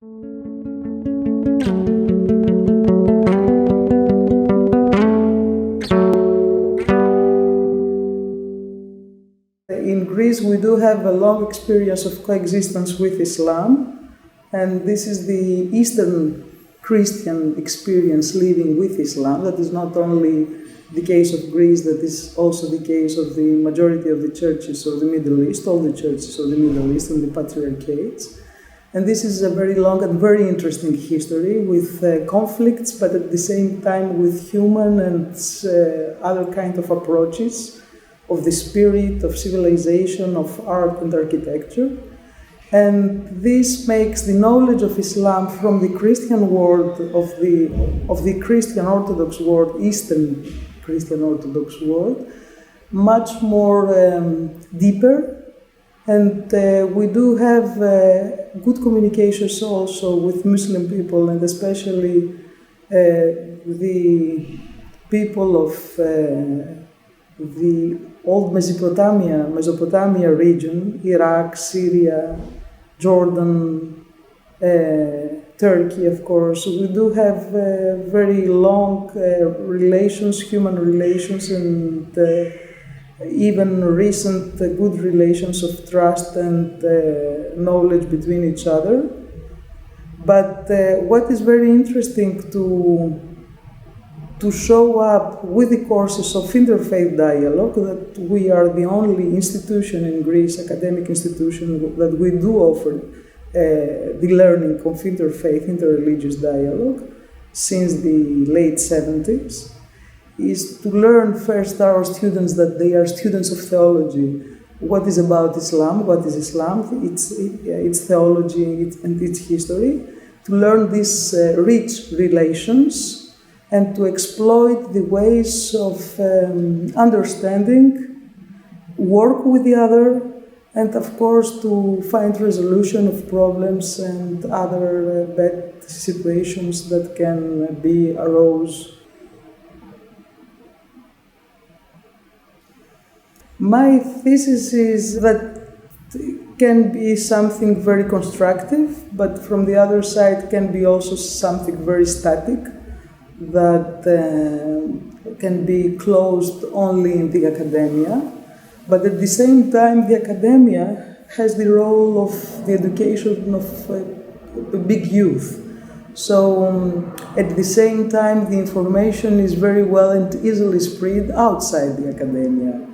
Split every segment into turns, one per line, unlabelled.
In Greece, we do have a long experience of coexistence with Islam, and this is the Eastern Christian experience living with Islam. That is not only the case of Greece, that is also the case of the majority of the churches of the Middle East, all the churches of the Middle East and the patriarchates. And this is a very long and very interesting history with conflicts, but at the same time with human and other kind of approaches of the spirit, of civilization, of art and architecture. And this makes the knowledge of Islam from the Christian world, of the Christian Orthodox world, Eastern Christian Orthodox world, much more deeper. And we do have good communications also with Muslim people, and especially the people of the old Mesopotamia region, Iraq, Syria, Jordan, Turkey, of course. We do have very long relations, human relations, and even recent good relations of trust and knowledge between each other. But what is very interesting to show up with the courses of interfaith dialogue, that we are the only institution in Greece, academic institution, that we do offer the learning of interfaith, interreligious dialogue since the late 70s, is to learn first our students that they are students of theology. What is about Islam? What is Islam? Its theology and its history. To learn these rich relations and to exploit the ways of understanding, work with the other, and of course to find resolution of problems and other bad situations that can be arose. My thesis is that it can be something very constructive, but from the other side can be also something very static, that can be closed only in the academia. But at the same time, the academia has the role of the education of the big youth. So at the same time, the information is very well and easily spread outside the academia.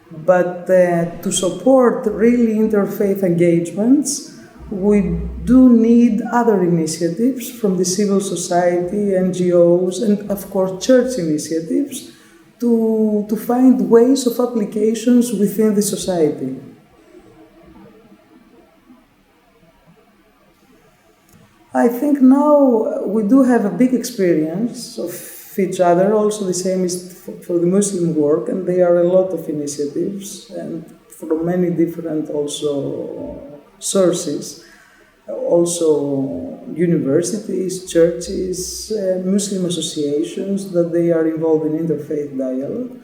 But to support really interfaith engagements, we do need other initiatives from the civil society, NGOs, and of course church initiatives to find ways of applications within the society. I think now we do have a big experience of each other. Also the same is for the Muslim work, and there are a lot of initiatives and from many different also sources, also universities, churches, Muslim associations, that they are involved in interfaith dialogue.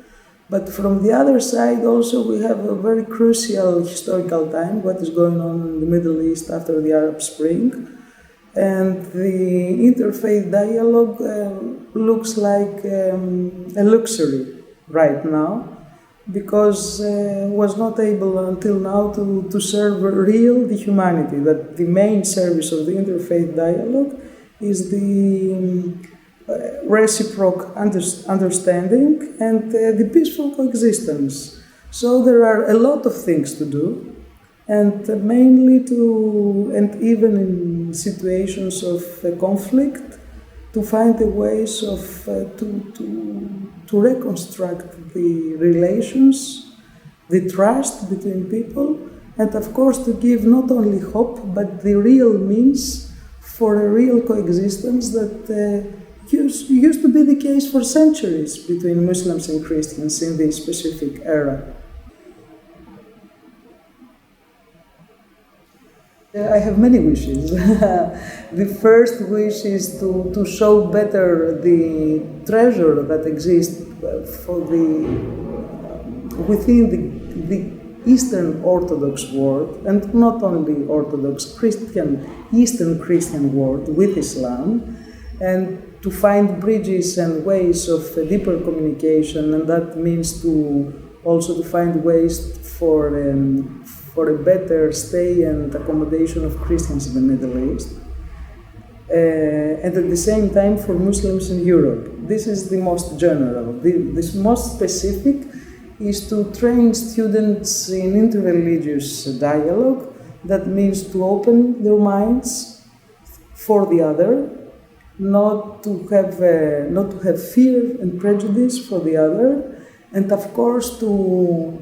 But from the other side also we have a very crucial historical time, what is going on in the Middle East after the Arab Spring. And the interfaith dialogue looks like a luxury right now, because was not able until now to serve the humanity. That the main service of the interfaith dialogue is the reciprocal understanding and the peaceful coexistence. So there are a lot of things to do, and mainly and even in situations of conflict, to find the ways of to reconstruct the relations, the trust between people, and of course to give not only hope but the real means for a real coexistence that used to be the case for centuries between Muslims and Christians in this specific era. I have many wishes. The first wish is to show better the treasure that exists within the Eastern Orthodox world, and not only Orthodox Christian, Eastern Christian world with Islam, and to find bridges and ways of deeper communication, and that means to also to find ways for a better stay and accommodation of Christians in the Middle East. And at the same time for Muslims in Europe. This is the most general. This most specific is to train students in interreligious dialogue. That means to open their minds for the other, not to have fear and prejudice for the other, and of course to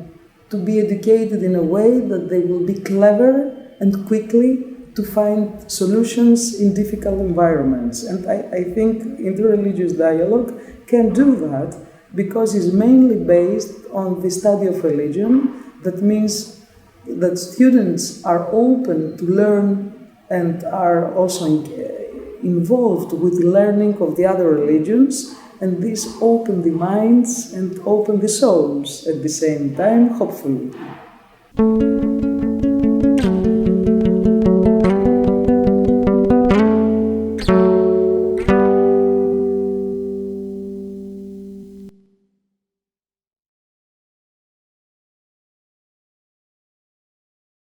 be educated in a way that they will be clever and quickly to find solutions in difficult environments. And I think interreligious dialogue can do that because it's mainly based on the study of religion. That means that students are open to learn and are also involved with the learning of the other religions, and this open the minds and open the souls at the same time, hopefully.